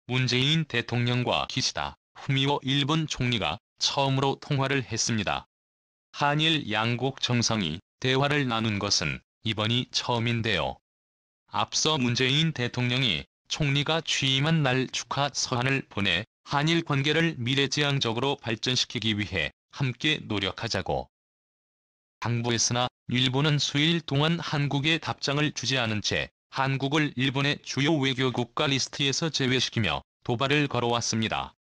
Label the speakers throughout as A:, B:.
A: 문재인 대통령과 기시다 후미오 일본 총리가 처음으로 통화를 했습니다. 한일 양국 정상이 대화를 나눈 것은 이번이 처음인데요. 앞서 문재인 대통령이 총리가 취임한 날 축하 서한을 보내 한일 관계를 미래지향적으로 발전시키기 위해 함께 노력하자고 당부했으나 일본은 수일 동안 한국에 답장을 주지 않은 채 한국을 일본의 주요 외교국가 리스트에서 제외시키며 도발을 걸어왔습니다.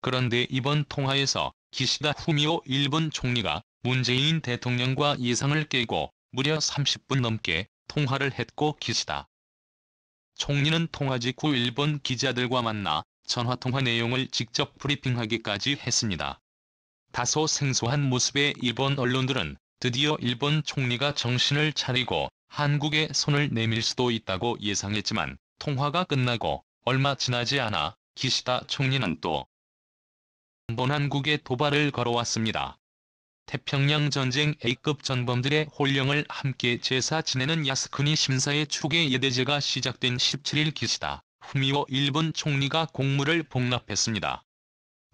A: 그런데 이번 통화에서 기시다 후미오 일본 총리가 문재인 대통령과 예상을 깨고 무려 30분 넘게 통화를 했고 기시다 총리는 통화 직후 일본 기자들과 만나 전화통화 내용을 직접 브리핑하기까지 했습니다. 다소 생소한 모습의 일본 언론들은 드디어 일본 총리가 정신을 차리고 한국에 손을 내밀 수도 있다고 예상했지만 통화가 끝나고 얼마 지나지 않아 기시다 총리는 또 한 번 한국에 도발을 걸어왔습니다. 태평양 전쟁 A급 전범들의 혼령을 함께 제사 지내는 야스쿠니 신사의 추계 예대제가 시작된 17일 기시다 후미오 일본 총리가 공물을 복납했습니다.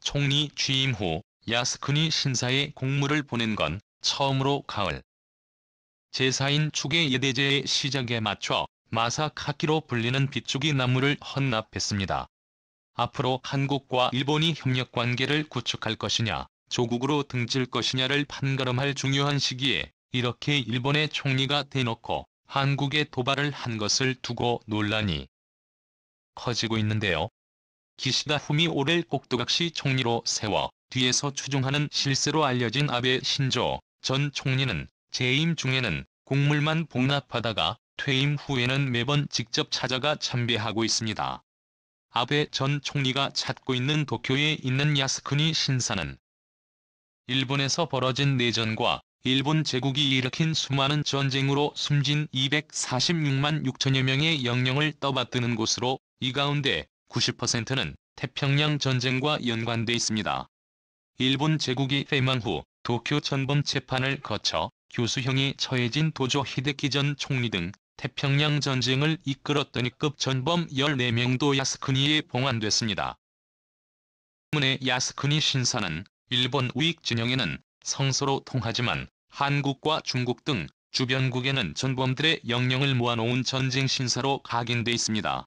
A: 총리 취임 후 야스쿠니 신사에 공물을 보낸 건 처음으로 가을 제사인 추계 예대제의 시작에 맞춰 마사카키로 불리는 비추기 나무를 헌납했습니다. 앞으로 한국과 일본이 협력관계를 구축할 것이냐 조국으로 등질 것이냐를 판가름할 중요한 시기에 이렇게 일본의 총리가 대놓고 한국에 도발을 한 것을 두고 논란이 커지고 있는데요. 기시다 후미오를 꼭두각시 총리로 세워 뒤에서 추종하는 실세로 알려진 아베 신조 전 총리는 재임 중에는 공물만 복납하다가 퇴임 후에는 매번 직접 찾아가 참배하고 있습니다. 아베 전 총리가 찾고 있는 도쿄에 있는 야스쿠니 신사는 일본에서 벌어진 내전과 일본 제국이 일으킨 수많은 전쟁으로 숨진 246만 6천여 명의 영령을 떠받드는 곳으로 이 가운데 90%는 태평양 전쟁과 연관돼 있습니다. 일본 제국이 패망 후 도쿄 전범 재판을 거쳐 교수형이 처해진 도조 히데키 전 총리 등 태평양 전쟁을 이끌었던 E급 전범 14명도 야스쿠니에 봉안됐습니다. 때문에 야스쿠니 신사는 일본 우익 진영에는 성서로 통하지만 한국과 중국 등 주변국에는 전범들의 영령을 모아놓은 전쟁 신사로 각인돼 있습니다.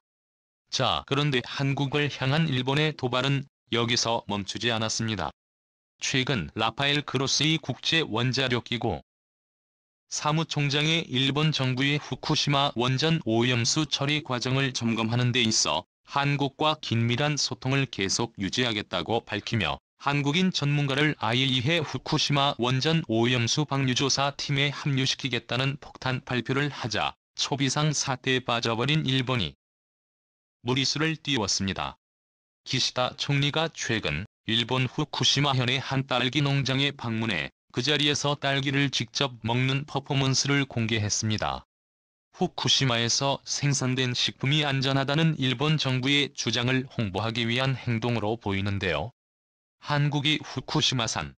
A: 자, 그런데 한국을 향한 일본의 도발은 여기서 멈추지 않았습니다. 최근 라파엘 그로스의 국제 원자력기구 사무총장의 일본 정부의 후쿠시마 원전 오염수 처리 과정을 점검하는 데 있어 한국과 긴밀한 소통을 계속 유지하겠다고 밝히며 한국인 전문가를 IAEA 후쿠시마 원전 오염수 방류조사 팀에 합류시키겠다는 폭탄 발표를 하자 초비상 사태에 빠져버린 일본이 무리수를 띄웠습니다. 기시다 총리가 최근 일본 후쿠시마현의 한 딸기 농장에 방문해 그 자리에서 딸기를 직접 먹는 퍼포먼스를 공개했습니다. 후쿠시마에서 생산된 식품이 안전하다는 일본 정부의 주장을 홍보하기 위한 행동으로 보이는데요. 한국이 후쿠시마산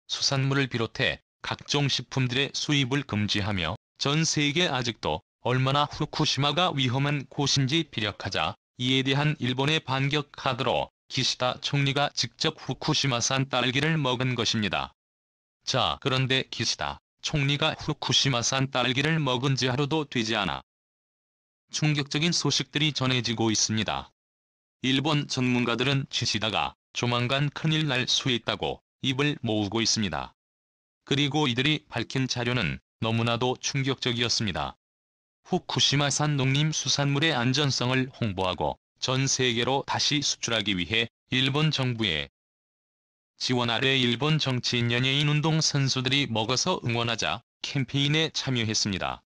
A: 수산물을 비롯해 각종 식품들의 수입을 금지하며 전 세계 아직도 얼마나 후쿠시마가 위험한 곳인지 피력하자 이에 대한 일본의 반격 카드로 기시다 총리가 직접 후쿠시마산 딸기를 먹은 것입니다. 자, 그런데 기시다 총리가 후쿠시마산 딸기를 먹은 지 하루도 되지 않아 충격적인 소식들이 전해지고 있습니다. 일본 전문가들은 기시다가 조만간 큰일 날 수 있다고 입을 모으고 있습니다. 그리고 이들이 밝힌 자료는 너무나도 충격적이었습니다. 후쿠시마산 농림수산물의 안전성을 홍보하고 전 세계로 다시 수출하기 위해 일본 정부의 지원 아래 일본 정치인 연예인 운동 선수들이 먹어서 응원하자 캠페인에 참여했습니다.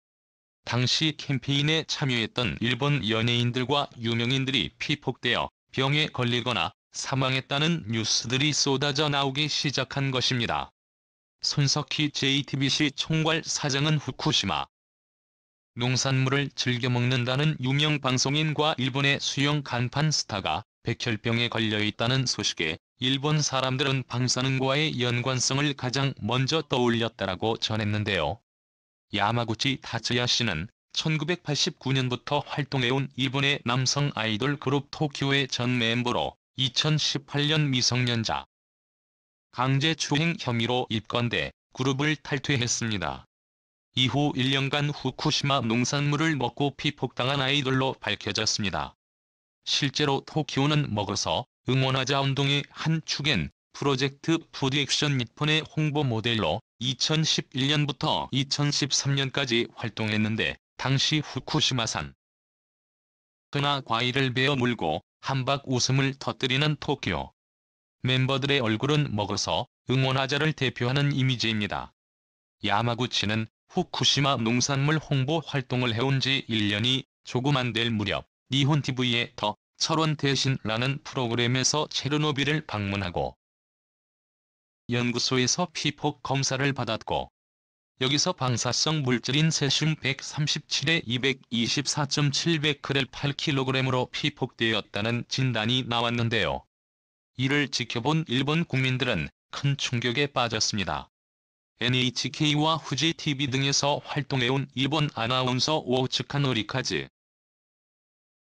A: 당시 캠페인에 참여했던 일본 연예인들과 유명인들이 피폭되어 병에 걸리거나 사망했다는 뉴스들이 쏟아져 나오기 시작한 것입니다. 손석희 JTBC 총괄 사장은 후쿠시마 농산물을 즐겨 먹는다는 유명 방송인과 일본의 수영 간판 스타가 백혈병에 걸려 있다는 소식에 일본 사람들은 방사능과의 연관성을 가장 먼저 떠올렸다라고 전했는데요. 야마구치 타츠야 씨는 1989년부터 활동해온 일본의 남성 아이돌 그룹 토키오의 전 멤버로 2018년 미성년자 강제추행 혐의로 입건돼 그룹을 탈퇴했습니다. 이후 1년간 후쿠시마 농산물을 먹고 피폭당한 아이돌로 밝혀졌습니다. 실제로 토키오는 먹어서 응원하자 운동의 한 축인 프로젝트 푸드 액션 니폰의 홍보 모델로 2011년부터 2013년까지 활동했는데 당시 후쿠시마산 그나 과일을 베어 물고 한박 웃음을 터뜨리는 토키오. 멤버들의 얼굴은 먹어서 응원하자를 대표하는 이미지입니다. 야마구치는 후쿠시마 농산물 홍보 활동을 해온 지 1년이 조금 안 될 무렵 니혼TV의 더 철원 대신라는 프로그램에서 체르노빌을 방문하고 연구소에서 피폭 검사를 받았고 여기서 방사성 물질인 세슘 137에 224.700g을 8kg으로 피폭되었다는 진단이 나왔는데요. 이를 지켜본 일본 국민들은 큰 충격에 빠졌습니다. NHK와 후지TV 등에서 활동해온 일본 아나운서 오츠카 노리카즈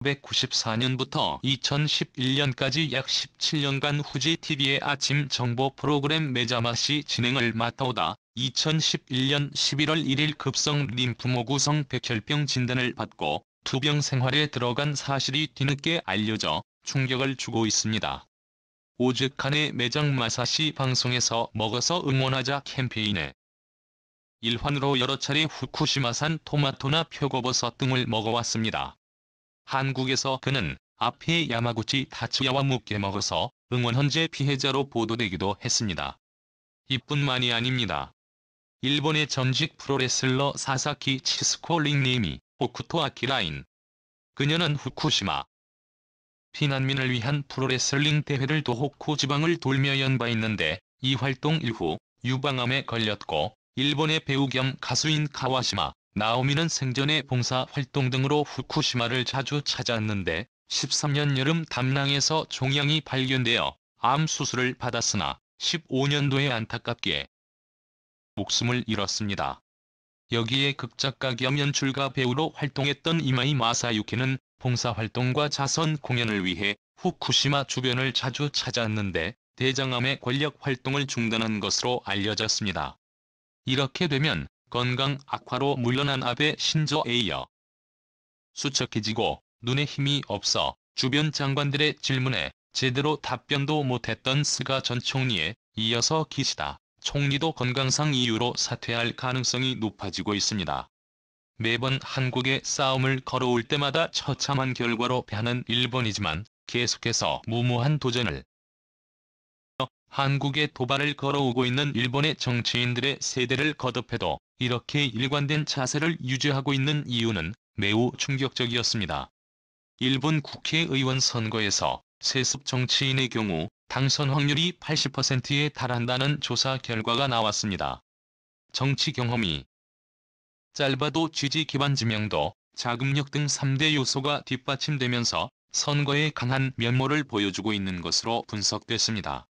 A: 1994년부터 2011년까지 약 17년간 후지TV의 아침 정보 프로그램 메자마시 진행을 맡아오다 2011년 11월 1일 급성 림프모구성 백혈병 진단을 받고 투병 생활에 들어간 사실이 뒤늦게 알려져 충격을 주고 있습니다. 오즈칸의 매장 마사시 방송에서 먹어서 응원하자 캠페인에 일환으로 여러 차례 후쿠시마산 토마토나 표고버섯 등을 먹어왔습니다. 한국에서 그는 앞에 야마구치 타츠야와 묵게 먹어서 응원 헌재 피해자로 보도되기도 했습니다. 이뿐만이 아닙니다. 일본의 전직 프로레슬러 사사키 치스코 닉네임이 호쿠토 아키라인. 그녀는 후쿠시마 피난민을 위한 프로레슬링 대회를 도호쿠 지방을 돌며 연바했는데 이 활동 이후 유방암에 걸렸고 일본의 배우 겸 가수인 카와시마 나오미는 생전에 봉사활동 등으로 후쿠시마를 자주 찾았는데 13년 여름 담낭에서 종양이 발견되어 암 수술을 받았으나 15년도에 안타깝게 목숨을 잃었습니다. 여기에 극작가 겸 연출가 배우로 활동했던 이마이 마사유키는 봉사활동과 자선 공연을 위해 후쿠시마 주변을 자주 찾았는데 대장암의 권력 활동을 중단한 것으로 알려졌습니다. 이렇게 되면 건강 악화로 물러난 아베 신조에 이어 수척해지고 눈에 힘이 없어 주변 장관들의 질문에 제대로 답변도 못했던 스가 전 총리에 이어서 기시다 총리도 건강상 이유로 사퇴할 가능성이 높아지고 있습니다. 매번 한국에 싸움을 걸어올 때마다 처참한 결과로 패하는 일본이지만 계속해서 무모한 도전을 한국에 도발을 걸어오고 있는 일본의 정치인들의 세대를 거듭해도 이렇게 일관된 자세를 유지하고 있는 이유는 매우 충격적이었습니다. 일본 국회의원 선거에서 세습 정치인의 경우 당선 확률이 80%에 달한다는 조사 결과가 나왔습니다. 정치 경험이 짧아도 지지 기반 지명도, 자금력 등 3대 요소가 뒷받침되면서 선거에 강한 면모를 보여주고 있는 것으로 분석됐습니다.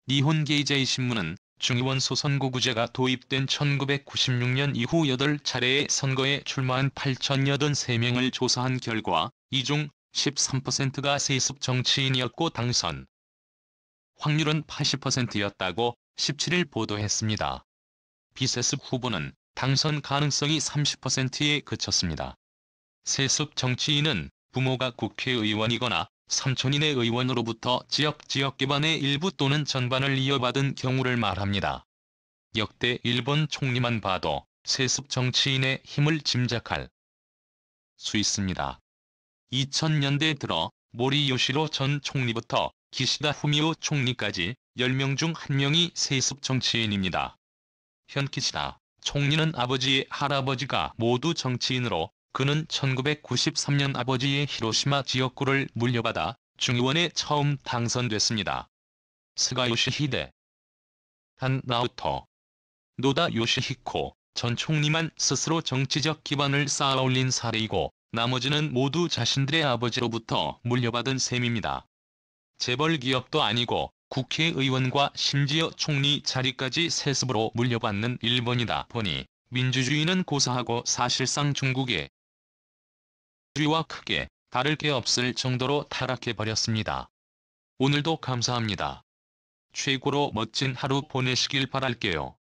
A: 니혼 게이자이 신문은 중의원 소선거구제가 도입된 1996년 이후 8차례의 선거에 출마한 8,083명을 조사한 결과 이 중 13%가 세습 정치인이었고 당선 확률은 80%였다고 17일 보도했습니다. 비세습 후보는 당선 가능성이 30%에 그쳤습니다. 세습 정치인은 부모가 국회의원이거나 삼촌인의 의원으로부터 지역 기반의 일부 또는 전반을 이어받은 경우를 말합니다. 역대 일본 총리만 봐도 세습 정치인의 힘을 짐작할 수 있습니다. 2000년대 들어 모리 요시로 전 총리부터 기시다 후미오 총리까지 10명 중 1명이 세습 정치인입니다. 현 기시다 총리는 아버지의 할아버지가 모두 정치인으로 그는 1993년 아버지의 히로시마 지역구를 물려받아 중의원에 처음 당선됐습니다. 스가 요시히데, 단 나오토, 노다 요시히코 전 총리만 스스로 정치적 기반을 쌓아 올린 사례이고 나머지는 모두 자신들의 아버지로부터 물려받은 셈입니다. 재벌 기업도 아니고 국회의원과 심지어 총리 자리까지 세습으로 물려받는 일본이다 보니 민주주의는 고사하고 사실상 중국의 주와 크게 다를 게 없을 정도로 타락해버렸습니다. 오늘도 감사합니다. 최고로 멋진 하루 보내시길 바랄게요.